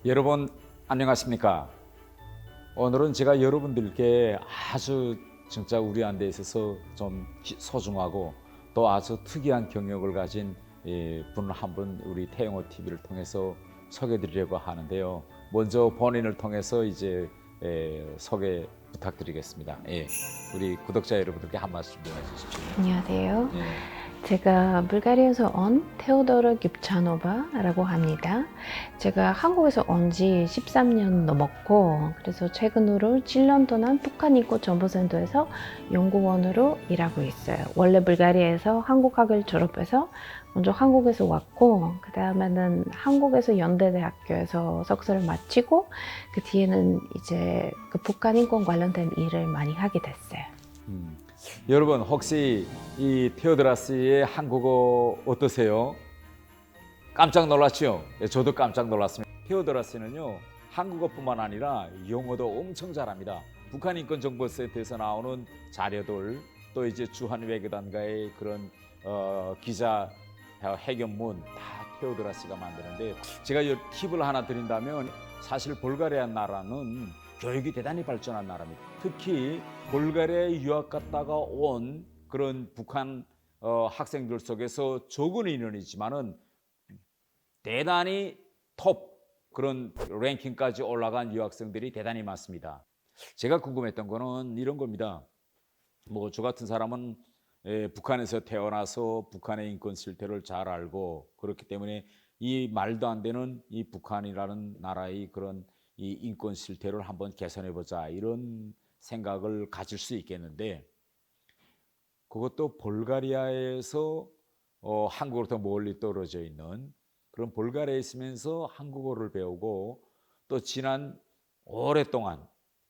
여러분 안녕하십니까? 오늘은 제가 여러분들께 아주 진짜 우리한테 있어서 좀 소중하고 또 아주 특이한 경력을 가진 분 한 분 우리 태영호 TV를 통해서 소개드리려고 하는데요. 먼저 본인을 통해서 이제 소개 부탁드리겠습니다. 우리 구독자 여러분들께 한 말씀 좀 해주십시오. 안녕하세요. 예. 제가 불가리아에서 온 테오도르 깁차노바라고 합니다. 제가 한국에서 온 지 13년 넘었고, 그래서 최근으로 7년 동안 북한 인권정보센터에서 연구원으로 일하고 있어요. 원래 불가리아에서 한국학을 졸업해서 먼저 한국에서 왔고, 그 다음에는 한국에서 연대대학교에서 석사를 마치고, 그 뒤에는 이제 그 북한 인권 관련된 일을 많이 하게 됐어요. 여러분 혹시 이 테오드라스의 한국어 어떠세요? 깜짝 놀랐죠? 저도 깜짝 놀랐습니다. 테오드라스는요 한국어뿐만 아니라 영어도 엄청 잘합니다. 북한 인권정보센터에서 나오는 자료들 또 이제 주한 외교단과의 그런 기자 해견문 다 테오드라스가 만드는데 제가 이 팁을 하나 드린다면 사실 불가리아 나라는 교육이 대단히 발전한 나라입니다. 특히 불가리아에 유학 갔다가 온 그런 북한 학생들 속에서 적은 인원이지만은 대단히 톱 그런 랭킹까지 올라간 유학생들이 대단히 많습니다. 제가 궁금했던 거는 이런 겁니다. 뭐 저 같은 사람은 북한에서 태어나서 북한의 인권 실태를 잘 알고 그렇기 때문에 이 말도 안 되는 이 북한이라는 나라의 그런 이 인권 실태를 한번 개선해 보자 이런 생각을 가질 수 있겠는데 그것도 불가리아에서 한국으로부터 멀리 떨어져 있는 그런 불가리아에 있으면서 한국어를 배우고 또 지난 오랫동안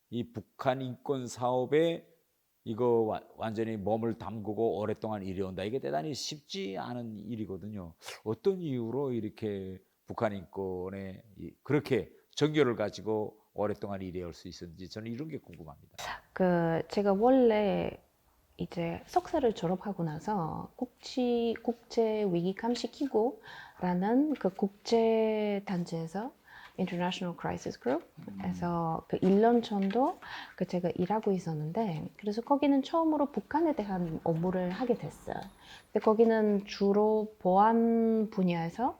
이 북한 인권 사업에 이거 완전히 몸을 담그고 오랫동안 일해온다. 이게 대단히 쉽지 않은 일이거든요. 어떤 이유로 이렇게 북한 인권에 그렇게 정열을 가지고 오랫동안 일해올 수 있었는지 저는 이런 게 궁금합니다. 제가 원래 이제 석사를 졸업하고 나서 국제 위기 감시 기구라는 그 국제 단체에서 International Crisis Group에서 그 1년 전도 그 제가 일하고 있었는데 그래서 거기는 처음으로 북한에 대한 업무를 하게 됐어요. 근데 거기는 주로 보안 분야에서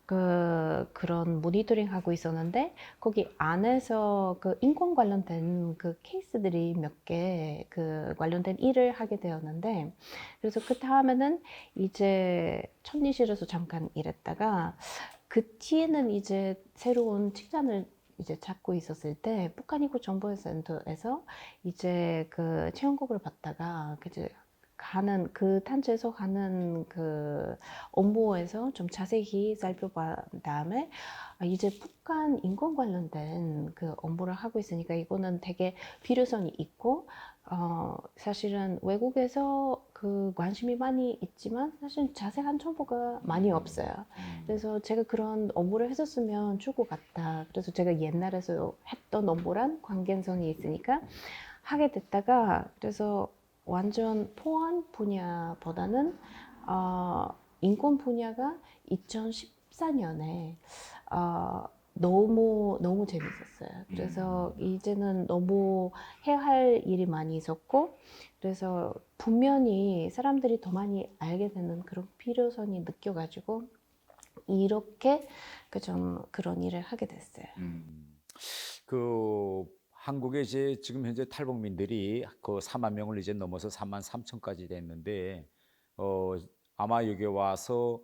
그런 모니터링 하고 있었는데 거기 안에서 그 인권 관련된 그 케이스들이 몇 개 그 관련된 일을 하게 되었는데 그래서 그 다음에는 이제 천리실에서 잠깐 일했다가 그 뒤에는 이제 새로운 직장을 이제 찾고 있었을 때 북한 인권 정보센터에서 이제 그 채용국을 받다가 그제 가는 그 단체에서 가는 그 업무에서 좀 자세히 살펴본 다음에 이제 북한 인권 관련된 그 업무를 하고 있으니까 이거는 되게 필요성이 있고 사실은 외국에서 그 관심이 많이 있지만 사실 자세한 정보가 많이 없어요. 그래서 제가 그런 업무를 했었으면 좋을 것 같다. 그래서 제가 옛날에서 했던 업무랑 관계성이 있으니까 하게 됐다가 그래서 완전 보안 분야보다는 인권 분야가 2014년에 너무 재밌었어요. 그래서 이제는 너무 해야 할 일이 많이 있었고 그래서 분명히 사람들이 더 많이 알게 되는 그런 필요성이 느껴가지고 이렇게 좀 그런 일을 하게 됐어요. 그 한국에 이제 지금 현재 탈북민들이 그 4만 명을 이제 넘어서 3만 3천까지 됐는데 어 아마 여기 와서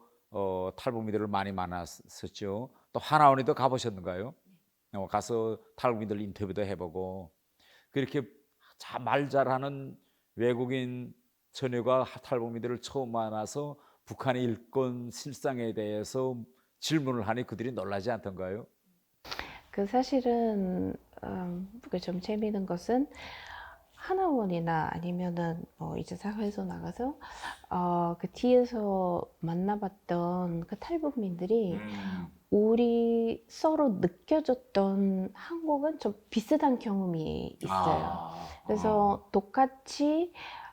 탈북민들을 많이 만났었죠. 또 하나원에도 가보셨는가요? 가서 탈북민들 인터뷰도 해보고 그렇게 말 잘하는 외국인 처녀가 탈북민들을 처음 만나서 북한의 일권 실상에 대해서 질문을 하니 그들이 놀라지 않던가요? 그 사실은 좀 재미있는 것은 하나원이나 아니면은 이제 사회에서 나가서 그 뒤에서 만나봤던 그 탈북민들이 우리 서로 느껴졌던 한국은 좀 비슷한 경험이 있어요. 그래서 똑같이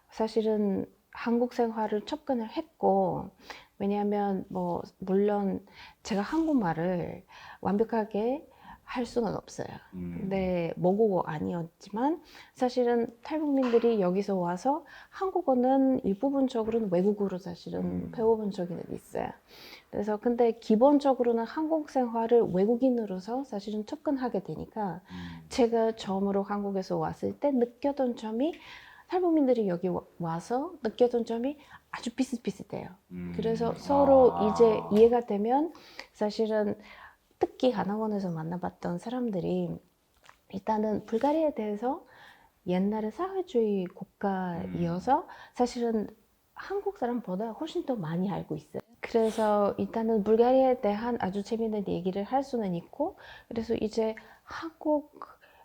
사실은 한국 생활을 접근을 했고 왜냐하면 뭐 물론 제가 한국말을 완벽하게 할 수는 없어요. 근데 모국어 아니었지만 사실은 탈북민들이 여기서 와서 한국어는 일부분적으로는 외국어로 사실은 배워본 적이 있어요. 그래서 근데 기본적으로는 한국 생활을 외국인으로서 사실은 접근하게 되니까 제가 처음으로 한국에서 왔을 때 느꼈던 점이 탈북민들이 여기 와서 느꼈던 점이 아주 비슷비슷해요. 그래서 서로 이제 이해가 되면 사실은 특히 하나원에서 만나봤던 사람들이 일단은 불가리아에 대해서 옛날에 사회주의 국가이어서 사실은 한국 사람보다 훨씬 더 많이 알고 있어요. 그래서 일단은 불가리아에 대한 아주 재밌는 얘기를 할 수는 있고, 그래서 이제 한국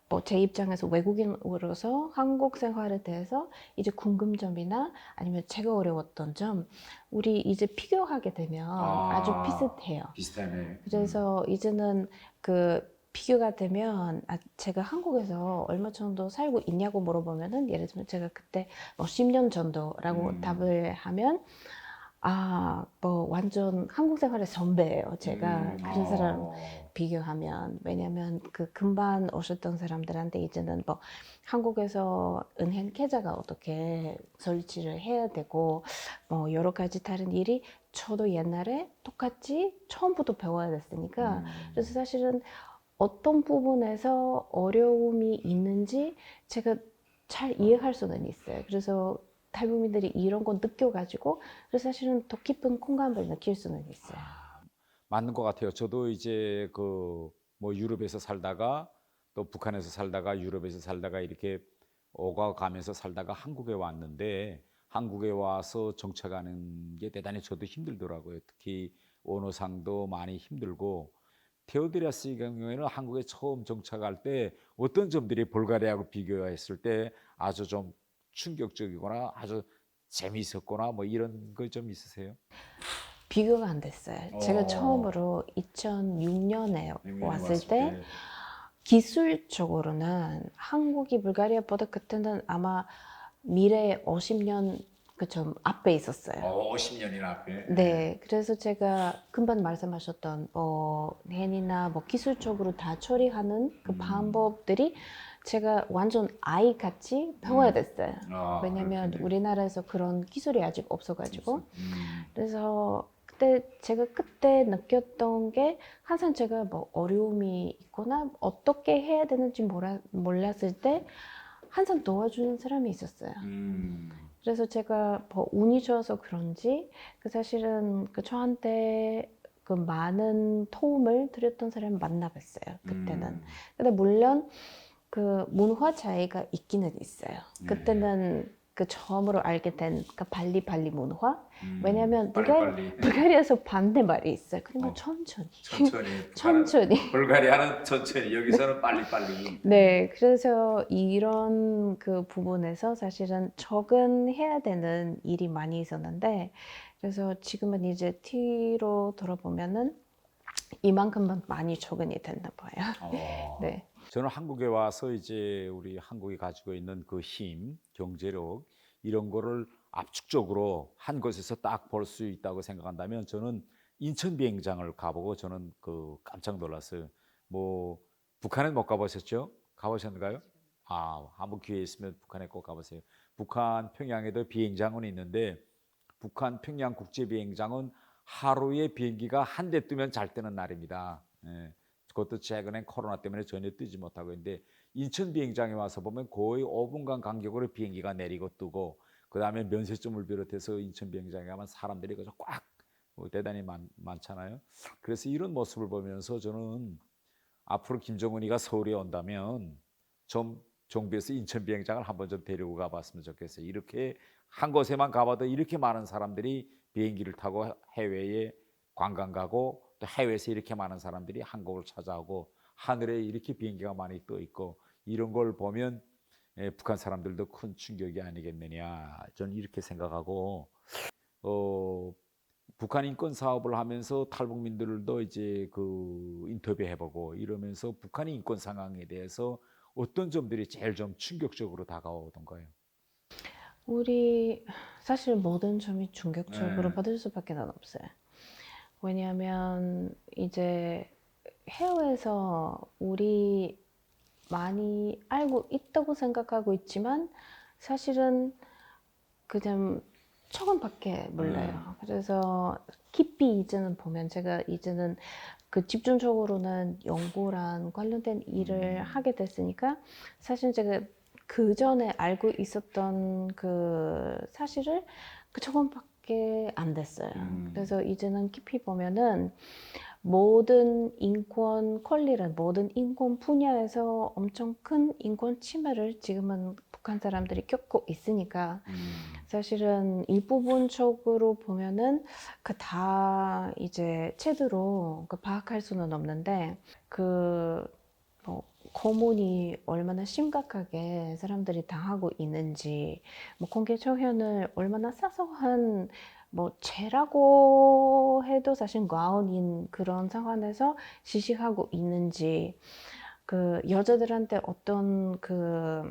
뭐 제 입장에서 외국인으로서 한국 생활에 대해서 이제 궁금점이나 아니면 제가 어려웠던 점 우리 이제 비교하게 되면 아주 비슷해요. 비슷하네. 그래서 이제는 그 비교가 되면 제가 한국에서 얼마 정도 살고 있냐고 물어보면은 예를 들면 제가 그때 뭐 10년 정도라고 답을 하면 뭐 완전 한국 생활의 선배예요. 제가 그런 사람 비교하면 왜냐면 그 금방 오셨던 사람들한테 이제는 뭐 한국에서 은행 계좌가 어떻게 설치를 해야 되고 뭐 여러 가지 다른 일이 저도 옛날에 똑같이 처음부터 배워야 됐으니까 그래서 사실은 어떤 부분에서 어려움이 있는지 제가 잘 이해할 수는 있어요. 그래서 탈북민들이 이런 거 느껴가지고 그래서 사실은 더 깊은 공감을 느낄 수는 있어요. 맞는 것 같아요. 저도 이제 그 뭐 유럽에서 살다가 또 북한에서 살다가 유럽에서 살다가 이렇게 오가 가면서 살다가 한국에 왔는데 한국에 와서 정착하는 게 대단히 저도 힘들더라고요. 특히 언어상도 많이 힘들고 테오드리아스 경우에는 한국에 처음 정착할 때 어떤 점들이 불가리아하고 비교했을 때 아주 좀 충격적이거나 아주 재미있었거나 뭐 이런 거 좀 있으세요? 비교가 안 됐어요. 제가 처음으로 2006년에 왔을 때 기술적으로는 한국이 불가리아보다 그때는 아마 미래 50년 그좀 앞에 있었어요. 50년이나 앞에. 네, 그래서 제가 금방 말씀하셨던 헨이나 뭐 기술적으로 다 처리하는 그 방법들이 제가 완전 아이같이 배워야 됐어요. 왜냐면 그렇군요. 우리나라에서 그런 기술이 아직 없어가지고. 그래서 제가 그때 느꼈던 게 항상 제가 뭐 어려움이 있거나 어떻게 해야 되는지 몰랐을 때 항상 도와주는 사람이 있었어요. 그래서 제가 뭐 운이 좋아서 그런지 그 사실은 그 저한테 그 많은 도움을 드렸던 사람을 만나봤어요. 그때는. 근데 물론 그 문화 차이가 있기는 있어요. 그때는 그 처음으로 알게 된 그 발리발리 문화. 왜냐면 불가리아에서 반대말이 있어요. 그러면 천천히. 천천히. 불가리아는 천천히, 여기서는 빨리빨리. 네, 그래서 이런 그 부분에서 사실은 적응해야 되는 일이 많이 있었는데, 그래서 지금은 이제 T로 돌아보면은 이만큼만 많이 적응이 됐나 봐요. 네. 저는 한국에 와서 이제 우리 한국이 가지고 있는 그 힘, 경제력 이런 거를 압축적으로 한 곳에서 딱 볼 수 있다고 생각한다면 저는 인천 비행장을 가보고 저는 그 깜짝 놀랐어요. 뭐 북한은 못 가보셨죠? 가보셨는가요? 한번 기회 있으면 북한에 꼭 가보세요. 북한 평양에도 비행장은 있는데 북한 평양 국제 비행장은 하루에 비행기가 한 대 뜨면 잘 뜨는 날입니다. 예. 그것도 최근엔 코로나 때문에 전혀 뜨지 못하고 있는데 인천 비행장에 와서 보면 거의 5분간 간격으로 비행기가 내리고 뜨고 그 다음에 면세점을 비롯해서 인천 비행장에 가면 사람들이 그저 꽉 대단히 많잖아요. 그래서 이런 모습을 보면서 저는 앞으로 김정은이가 서울에 온다면 좀 정부에서 인천 비행장을 한번 좀 데리고 가봤으면 좋겠어요. 이렇게 한 곳에만 가봐도 이렇게 많은 사람들이 비행기를 타고 해외에 관광 가고 또 해외에서 이렇게 많은 사람들이 한국을 찾아오고 하늘에 이렇게 비행기가 많이 떠 있고 이런 걸 보면 북한 사람들도 큰 충격이 아니겠느냐 저는 이렇게 생각하고 북한 인권 사업을 하면서 탈북민들도 이제 그 인터뷰해보고 이러면서 북한의 인권 상황에 대해서 어떤 점들이 제일 좀 충격적으로 다가오던가요? 우리 사실 모든 점이 충격적으로 받을 수밖에 없어요. 왜냐하면 이제 해외에서 우리 많이 알고 있다고 생각하고 있지만 사실은 그냥 조금밖에 몰라요. 그래서 깊이 이제는 보면 제가 이제는 그 집중적으로는 연구랑 관련된 일을 하게 됐으니까 사실 제가 그 전에 알고 있었던 그 사실을 그 조금밖에 안 됐어요. 그래서 이제는 깊이 보면은 모든 인권 권리를 모든 인권 분야에서 엄청 큰 인권 침해를 지금은 북한 사람들이 겪고 있으니까 사실은 일부분적으로 보면은 그 다 이제 제대로 그 파악할 수는 없는데 그뭐 고문이 얼마나 심각하게 사람들이 당하고 있는지, 뭐 공개 처형을 얼마나 사소한 뭐 죄라고 해도 사실 과언인 그런 상황에서 지시하고 있는지, 그 여자들한테 어떤 그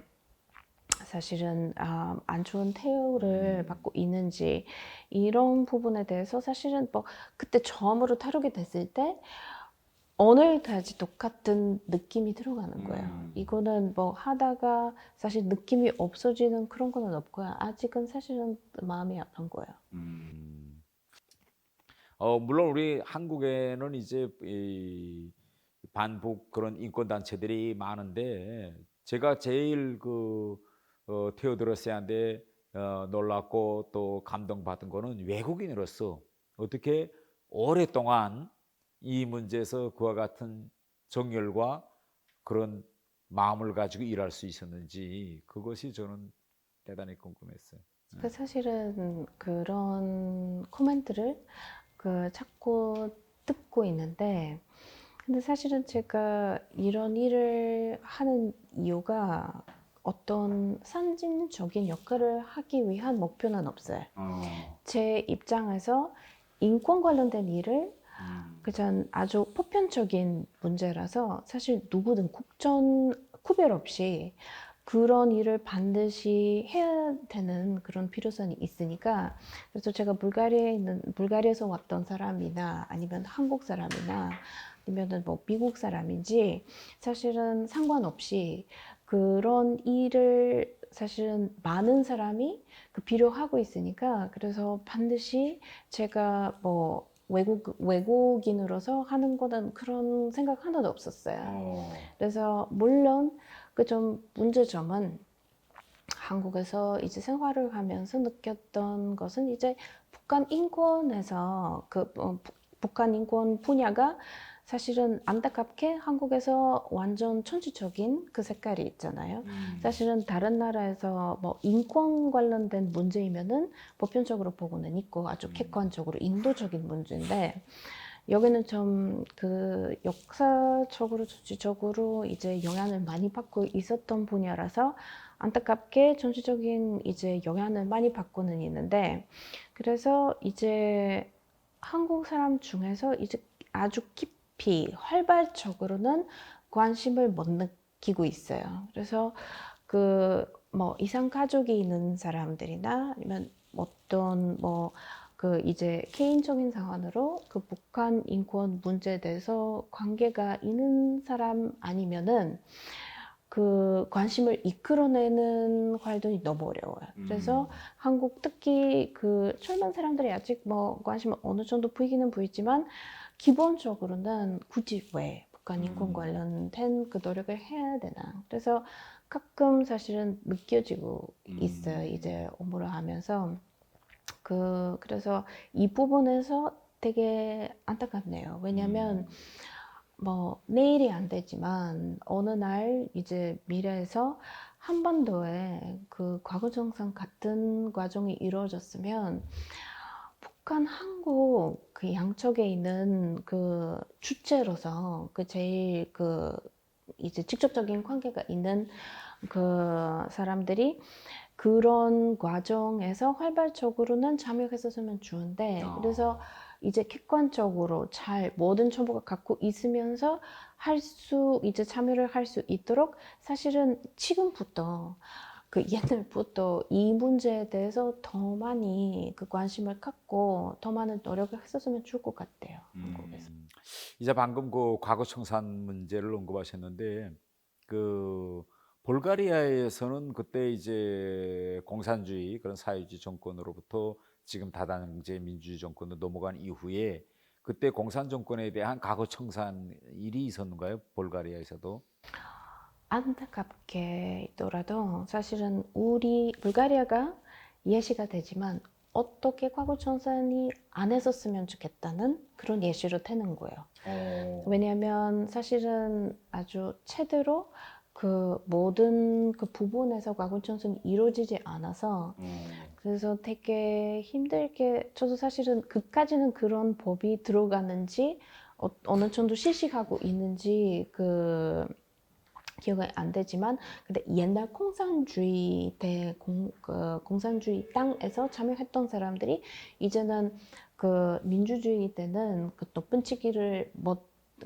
사실은 안 좋은 태우를 받고 있는지 이런 부분에 대해서 사실은 뭐 그때 처음으로 다루게 됐을 때 오늘까지 똑같은 느낌이 들어가는 거예요. 이거는 뭐 하다가 사실 느낌이 없어지는 그런 거는 없고요. 아직은 사실은 마음이 아픈 거예요. 물론 우리 한국에는 이제 이 반북 그런 인권 단체들이 많은데 제가 제일 그 테오드로스한테 놀랐고 또 감동받은 거는 외국인으로서 어떻게 오랫동안 이 문제에서 그와 같은 정열과 그런 마음을 가지고 일할 수 있었는지 그것이 저는 대단히 궁금했어요. 그 사실은 그런 코멘트를 그 자꾸 듣고 있는데, 근데 사실은 제가 이런 일을 하는 이유가 어떤 상징적인 역할을 하기 위한 목표는 없어요. 제 입장에서 인권 관련된 일을 그전 아주 보편적인 문제라서 사실 누구든 국전 구별 없이 그런 일을 반드시 해야 되는 그런 필요성이 있으니까, 그래서 제가 불가리아에서 왔던 사람이나 아니면 한국 사람이나 아니면은 뭐 미국 사람인지 사실은 상관없이 그런 일을 사실은 많은 사람이 그 필요하고 있으니까, 그래서 반드시 제가 뭐 외국인으로서 하는 거는 그런 생각 하나도 없었어요. 그래서 물론 그 좀 문제점은 한국에서 이제 생활을 하면서 느꼈던 것은 이제 북한 인권에서 북한 인권 분야가 사실은 안타깝게 한국에서 완전 천주적인 그 색깔이 있잖아요. 사실은 다른 나라에서 뭐 인권 관련된 문제이면은 보편적으로 보고는 있고 아주 객관적으로 인도적인 문제인데, 여기는 좀 그 역사적으로 정치적으로 이제 영향을 많이 받고 있었던 분야라서 안타깝게 전체적인 이제 영향을 많이 받고는 있는데, 그래서 이제 한국 사람 중에서 이제 아주 깊이 활발적으로는 관심을 못 느끼고 있어요. 그래서 그 뭐 이상 가족이 있는 사람들이나 아니면 어떤 뭐 그 이제 개인적인 상황으로 그 북한 인권 문제에 대해서 관계가 있는 사람 아니면은 그 관심을 이끌어내는 활동이 너무 어려워요. 그래서 한국 특히 그 젊은 사람들이 아직 뭐 관심을 어느 정도 보이기는 보이지만 기본적으로는 굳이 왜 북한 인권 관련된 그 노력을 해야 되나. 그래서 가끔 사실은 느껴지고 있어요. 이제 업무를 하면서. 그래서 이 부분에서 되게 안타깝네요. 왜냐면 뭐 내일이 안 되지만 어느 날 이제 미래에서 한반도에 그 과거 정상 같은 과정이 이루어졌으면 북한, 한국 그 양쪽에 있는 그 주체로서 그 제일 그 이제 직접적인 관계가 있는 그 사람들이 그런 과정에서 활발적으로는 참여했었으면 좋은데, 그래서 이제 객관적으로 잘 모든 정보가 갖고 있으면서 이제 참여를 할 수 있도록 사실은 지금부터 그 옛날부터 이 문제에 대해서 더 많이 그 관심을 갖고 더 많은 노력을 했었으면 좋을 것 같아요. 한국에서. 이제 방금 그 과거 청산 문제를 언급하셨는데 그 볼가리아에서는 그때 이제 공산주의 그런 사회주의 정권으로부터 지금 다당제 민주주의 정권으로 넘어간 이후에 그때 공산 정권에 대한 과거 청산 일이 있었는가요? 볼가리아에서도? 안타깝게 있더라도 사실은 우리 불가리아가 예시가 되지만 어떻게 과거 청산이 안 했었으면 좋겠다는 그런 예시로 되는 거예요. 왜냐하면 사실은 아주 제대로 그 모든 그 부분에서 과거 청산이 이루어지지 않아서 그래서 되게 힘들게 저도 사실은 그까지는 그런 법이 들어가는지 어느 정도 실시하고 있는지 그 기억이 안 되지만 근데 옛날 공산주의 공산주의 땅에서 참여했던 사람들이 이제는 그 민주주의 때는 그 높은 직위를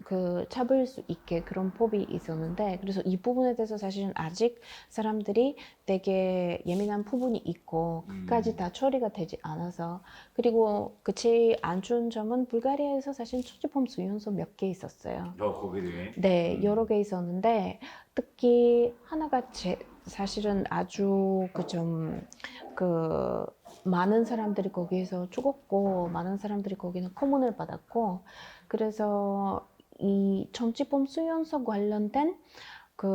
그 잡을 수 있게 그런 법이 있었는데 그래서 이 부분에 대해서 사실은 아직 사람들이 되게 예민한 부분이 있고 끝까지 다 처리가 되지 않아서 그리고 그 제일 안 좋은 점은 불가리아에서 사실 초지범 수용소 몇 개 있었어요. 거기에 네, 여러 개 있었는데 특히 하나가 사실은 아주 그 많은 사람들이 거기에서 죽었고 많은 사람들이 거기는 고문을 받았고 그래서 이 정치범 수용소 관련된 그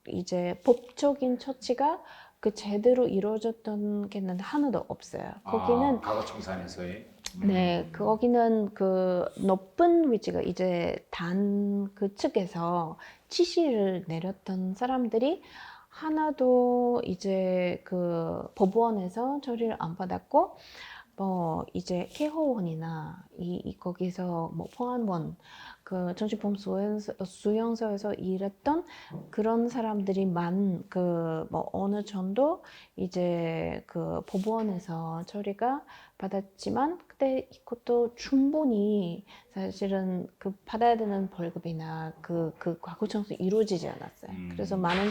이제 법적인 처치가 그 제대로 이루어졌던 게는 하나도 없어요. 거기는 과거 청산에서의 네, 거기는 그 높은 위치가 이제 단 그 측에서 지시를 내렸던 사람들이 하나도 이제 그 법원에서 처리를 안 받았고 뭐 이제 개호원이나 거기서 뭐 포안원 그 정치범 수용소에서 일했던 그런 사람들이만 그 뭐 어느 정도 이제 그 법원에서 처리가 받았지만 그때 이것도 충분히 사실은 그 받아야 되는 벌금이나 그 과거 청소 이루어지지 않았어요. 그래서 많은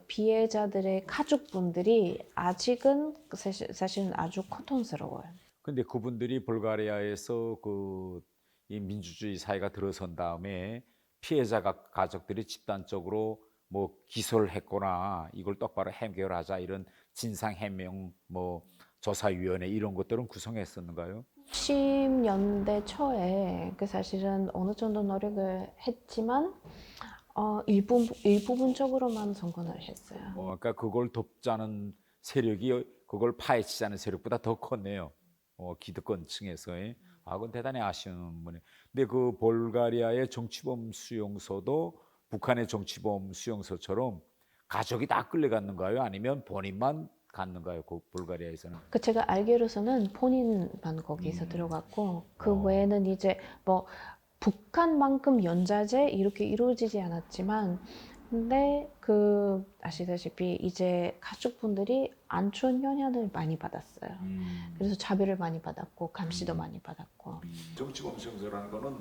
피해자들의 가족분들이 아직은 사실은 아주 고통스러워요. 근데 그분들이 불가리아에서 그 이 민주주의 사회가 들어선 다음에 피해자 가족들이 집단적으로 뭐 기소를 했거나 이걸 똑바로 해결하자 이런 진상 해명 뭐 조사위원회 이런 것들은 구성했었는가요? 10년대 초에 그 사실은 어느 정도 노력을 했지만 일부분적으로만 성공을 했어요. 그러니까 그걸 돕자는 세력이 그걸 파헤치자는 세력보다 더 컸네요. 기득권층에서의. 그건 대단히 아쉬운 분이. 근데 그 볼가리아의 정치범 수용소도 북한의 정치범 수용소처럼 가족이 다 끌려갔는가요? 아니면 본인만 갔는가요? 그 볼가리아에서는? 그 제가 알기로서는 본인만 거기서 들어갔고 그 외에는 이제 뭐 북한만큼 연좌제 이렇게 이루어지지 않았지만 근데 그 아시다시피 이제 가족분들이 안 좋은 영향을 많이 받았어요. 그래서 자비를 많이 받았고 감시도 많이 받았고. 정치범 수용소라는 거는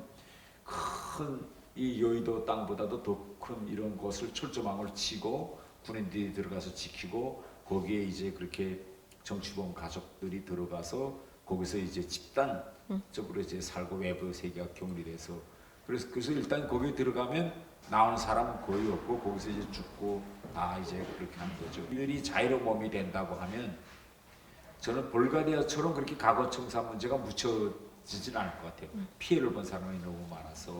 큰 이 여의도 땅보다도 더 큰 이런 곳을 철조망을 치고 군인들이 들어가서 지키고 거기에 이제 그렇게 정치범 가족들이 들어가서 거기서 이제 집단적으로 이제 살고 외부 세계가 격리돼서 그래서 일단 거기 들어가면 나오는 사람은 거의 없고 거기서 이제 죽고 다 이제 그렇게 하는 거죠. 이들이 자유로운 몸이 된다고 하면 저는 볼가리아처럼 그렇게 과거 청산 문제가 묻혀지진 않을 것 같아요. 피해를 본 사람이 너무 많아서.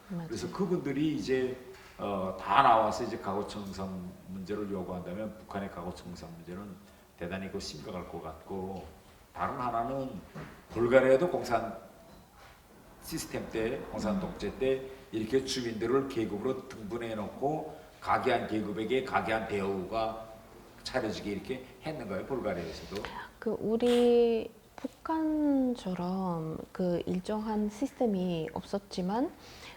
맞아요. 그래서 그분들이 이제 다 나와서 이제 과거 청산 문제를 요구한다면 북한의 과거 청산 문제는 대단히 심각할 것 같고 다른 하나는 불가리아도 공산 시스템 때 공산 독재 때 이렇게 주민들을 계급으로 등분해 놓고 각기한 계급에게 각기한 대우가 차려지게 이렇게 했는가요? 불가리아에서도? 그 우리 북한처럼 그 일정한 시스템이 없었지만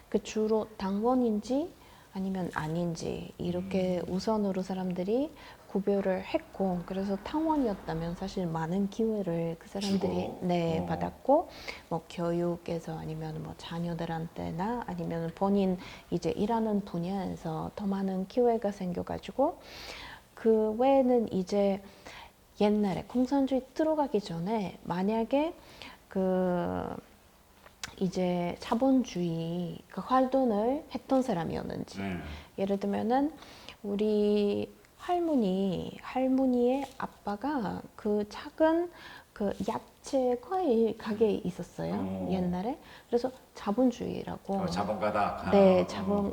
그 주로 당원인지 아니면 아닌지 이렇게 우선으로 사람들이 구별을 했고, 그래서 탕원이었다면 사실 많은 기회를 그 사람들이 주고. 네, 어. 받았고, 뭐 교육에서 아니면 뭐 자녀들한테나 아니면 본인 이제 일하는 분야에서 더 많은 기회가 생겨가지고, 그 외에는 이제 옛날에 공산주의 들어가기 전에 만약에 그 이제 자본주의 그 활동을 했던 사람이었는지, 예를 들면은 우리 할머니의 아빠가 그 작은 그 야채 과일 가게에 있었어요. 어. 옛날에. 그래서 자본주의라고. 자본가다. 네,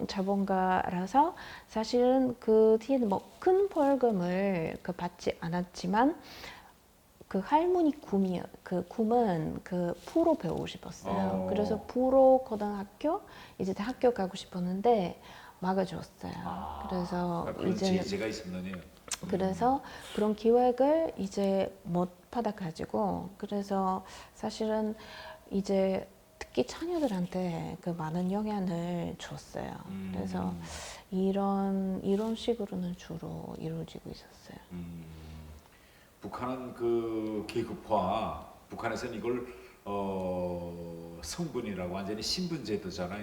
자본가라서 사실은 그 뒤에는 뭐 큰 벌금을 그 받지 않았지만 그 할머니 그 꿈은 그 부로 배우고 싶었어요. 그래서 부로 고등학교 이제 학교 가고 싶었는데 막아줬어요. 그래서 그런 이제는 제재가 있었네요. 그래서 그런 기획을 이제 못 받아가지고 그래서 사실은 이제 특히 자녀들한테 그 많은 영향을 줬어요. 그래서 이런 식으로는 주로 이루어지고 있었어요. 북한은 그 계급화, 북한에서는 이걸 성분이라고 완전히 신분제도잖아.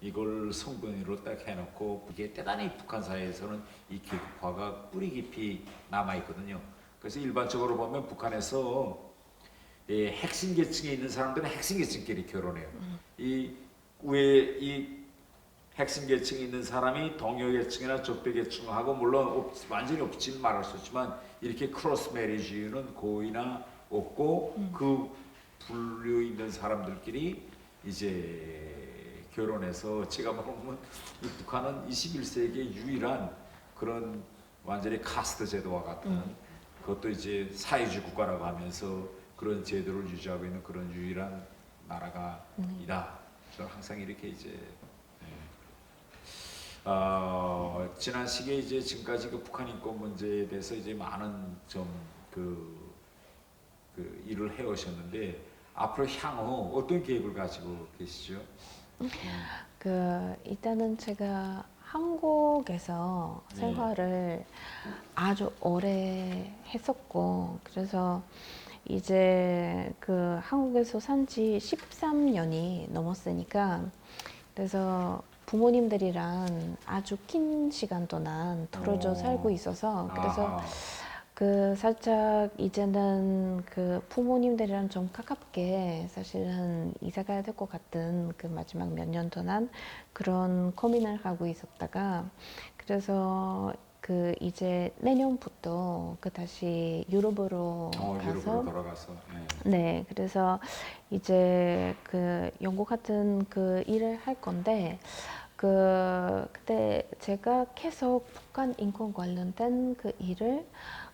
이걸 성분으로 딱 해놓고 이게 대단히 북한 사회에서는 이 계급화가 뿌리 깊이 남아 있거든요. 그래서 일반적으로 보면 북한에서 이 핵심 계층에 있는 사람들은 핵심 계층끼리 결혼해요. 이 위에 이 핵심 계층에 있는 사람이 동료 계층이나 적대 계층하고 물론 완전히 없지는 말할 수 있지만 이렇게 크로스 메리지는 거의나 없고 그 분류 있는 사람들끼리 이제 결혼해서 제가 보면 이 북한은 21세기의 유일한 그런 완전히 카스트 제도와 같은 그것도 이제 사회주의 국가라고 하면서 그런 제도를 유지하고 있는 그런 유일한 나라가 이다. 저는 항상 이렇게 이제 지난 시기에 이제 지금까지 그 북한 인권 문제에 대해서 이제 많은 좀 그 일을 해오셨는데 앞으로 향후 어떤 계획을 가지고 계시죠? 그 일단은 제가 한국에서 네. 생활을 아주 오래 했었고 그래서 이제 그 한국에서 산지 13년이 넘었으니까 그래서 부모님들이랑 아주 긴 시간 동안 떨어져 살고 있어서 그래서 아하. 그 살짝 이제는 그 부모님들이랑 좀 가깝게 사실은 이사 가야 될 것 같은 그 마지막 몇 년 동안 그런 고민을 하고 있었다가 그래서 그 이제 내년부터 그 다시 유럽으로 유럽으로 가서 돌아가서. 네, 그래서 이제 그 영국 같은 그 일을 할 건데 그때 제가 계속 북한 인권 관련된 그 일을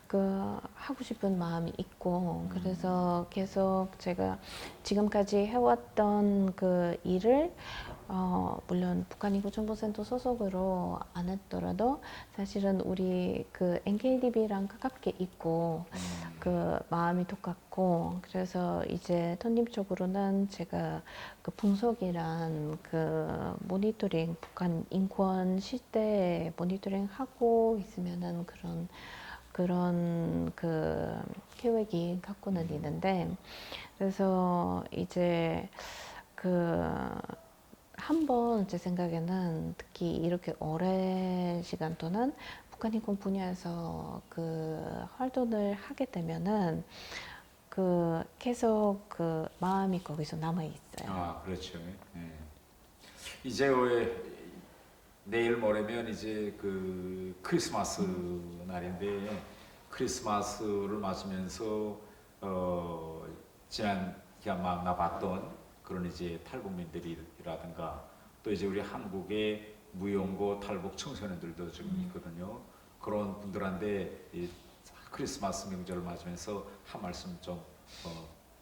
그 하고 싶은 마음이 있고 그래서 계속 제가 지금까지 해왔던 그 일을 물론 북한 인권정보센터 소속으로 안 했더라도 사실은 우리 그 NKDB랑 가깝게 있고 그 마음이 똑같고 그래서 이제 독립적으로는 제가 그 분석이란 그 모니터링 북한 인권 시대 모니터링 하고 있으면은 그런 그 계획이 갖고는 있는데 그래서 이제 그 한번 제 생각에는 특히 이렇게 오랜 시간 동안 북한 인권 분야에서 그 활동을 하게 되면은 그 계속 그 마음이 거기서 남아 있어요. 그렇죠. 이제 왜 내일 모레면 이제 그 크리스마스 날인데 크리스마스를 맞으면서 지난 기간 만나봤던 그런 이제 탈북민들이라든가 또 이제 우리 한국의 무용고 탈북 청소년들도 좀 있거든요. 그런 분들한테 이 크리스마스 명절을 맞으면서 한 말씀 좀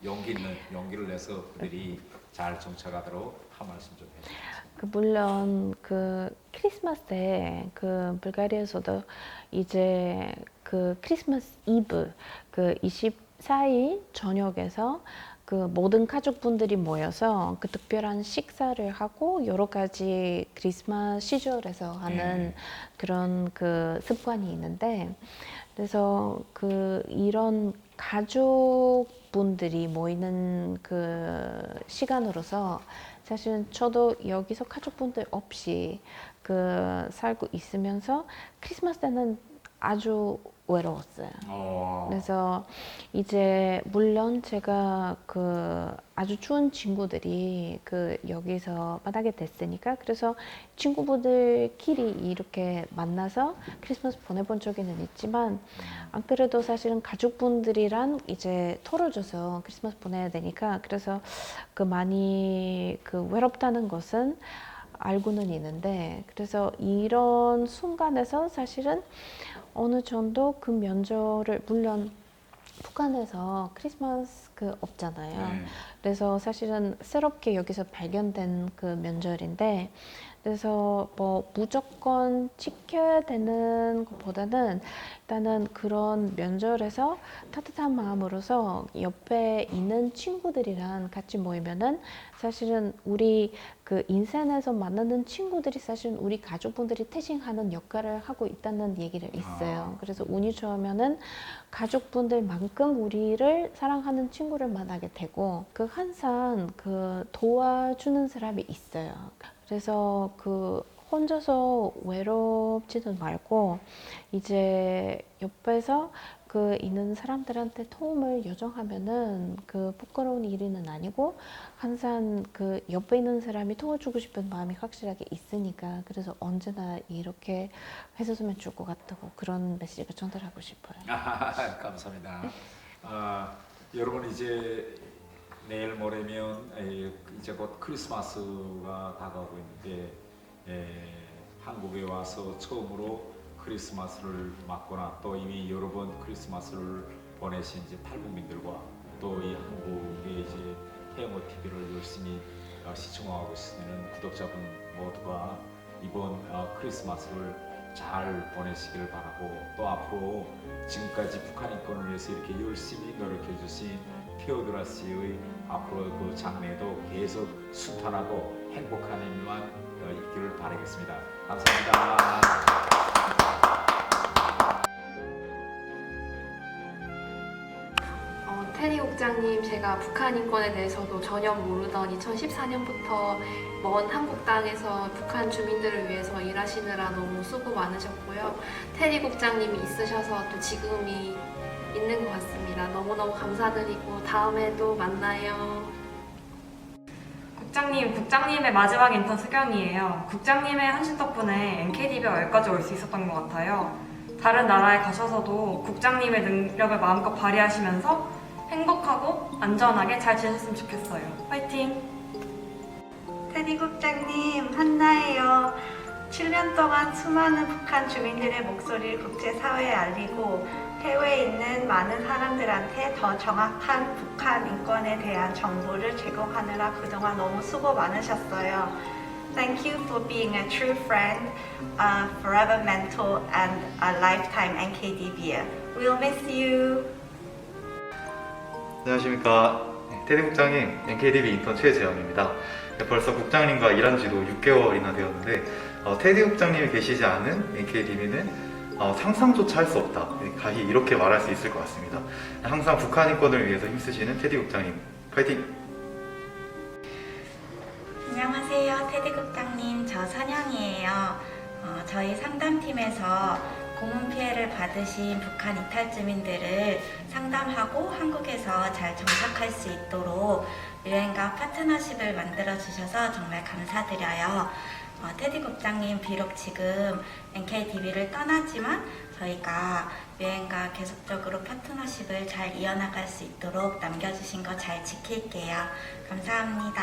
용기를 내서 그들이 잘 정착하도록 한 말씀 좀 해주세요. 그 물론 그 크리스마스 때 그 불가리아에서도 이제 그 크리스마스 이브 그 24일 저녁에서 그 모든 가족분들이 모여서 그 특별한 식사를 하고 여러 가지 크리스마스 시절에서 하는 그런 그 습관이 있는데, 그래서 그 이런 가족분들이 모이는 그 시간으로서 사실은 저도 여기서 가족분들 없이 그 살고 있으면서 크리스마스 때는 아주 외로웠어요. 그래서 이제 물론 제가 그 아주 좋은 친구들이 그 여기서 만나게 됐으니까, 그래서 친구분들끼리 이렇게 만나서 크리스마스 보내본 적은 있지만, 안 그래도 사실은 가족분들이랑 이제 떨어져서 크리스마스 보내야 되니까, 그래서 그 많이 그 외롭다는 것은 알고는 있는데, 그래서 이런 순간에서 사실은 어느 정도 그 명절을, 물론 북한에서 크리스마스 그 없잖아요. 그래서 사실은 새롭게 여기서 발견된 그 명절인데, 그래서 뭐 무조건 지켜야 되는 것보다는 일단은 그런 명절에서 따뜻한 마음으로서 옆에 있는 친구들이랑 같이 모이면은 사실은 우리 그 인생에서 만나는 친구들이 사실은 우리 가족분들이 대신하는 역할을 하고 있다는 얘기를 있어요. 그래서 운이 좋으면은 가족분들만큼 우리를 사랑하는 친구를 만나게 되고, 그 항상 그 도와주는 사람이 있어요. 그래서 그 혼자서 외롭지는 말고 이제 옆에서 그 있는 사람들한테 도움을 요청하면은 그 부끄러운 일은 아니고, 항상 그 옆에 있는 사람이 도와주고 싶은 마음이 확실하게 있으니까, 그래서 언제나 이렇게 해줬으면 좋을 것 같다고 그런 메시지를 전달하고 싶어요. 감사합니다. 여러분 이제 내일 모레면 이제 곧 크리스마스가 다가오고 있는데, 한국에 와서 처음으로 크리스마스를 맞거나 또 이미 여러 번 크리스마스를 보내신 이제 탈북민들과 또 이 한국의 이제 해모 TV를 열심히 시청하고 계시는 구독자분 모두가 이번 크리스마스를 잘 보내시길 바라고, 또 앞으로 지금까지 북한 인권을 위해서 이렇게 열심히 노력해 주신 테오드라 씨의 앞으로 그 장래도 계속 순탄하고 행복한 일만 있기를 바라겠습니다. 감사합니다. 테디 국장님, 제가 북한 인권에 대해서도 전혀 모르던 2014년부터 먼 한국 땅에서 북한 주민들을 위해서 일하시느라 너무 수고 많으셨고요. 테디 국장님이 있으셔서 또 지금이 있는 것 같습니다. 너무너무 감사드리고 다음에 또 만나요. 국장님의 마지막 인턴 수경이에요. 국장님의 헌신 덕분에 NKTV가 여기까지 올 수 있었던 것 같아요. 다른 나라에 가셔서도 국장님의 능력을 마음껏 발휘하시면서 행복하고 안전하게 잘 지내셨으면 좋겠어요. 화이팅! 테디 국장님, 한나예요. 7년 동안 수많은 북한 주민들의 목소리를 국제사회에 알리고 해외에 있는 많은 사람들한테 더 정확한 북한 인권에 대한 정보를 제공하느라 그동안 너무 수고 많으셨어요. Thank you for being a true friend, a forever mentor, and a lifetime NKDVer. We'll miss you. 안녕하십니까. 테디 국장님, NKTV 인턴 최재영입니다. 벌써 국장님과 일한 지도 6개월이나 되었는데, 테디 국장님이 계시지 않은 NKTV는 상상조차 할 수 없다. 가히 이렇게 말할 수 있을 것 같습니다. 항상 북한 인권을 위해서 힘쓰시는 테디 국장님, 파이팅! 안녕하세요. 테디 국장님, 저 선영이에요. 저희 상담팀에서 고문 피해를 받으신 북한 이탈 주민들을 상담하고 한국에서 잘 정착할 수 있도록 유엔과 파트너십을 만들어 주셔서 정말 감사드려요. 테디 국장님, 비록 지금 NKTV를 떠나지만 저희가 유엔과 계속적으로 파트너십을 잘 이어나갈 수 있도록 남겨주신 거 잘 지킬게요. 감사합니다.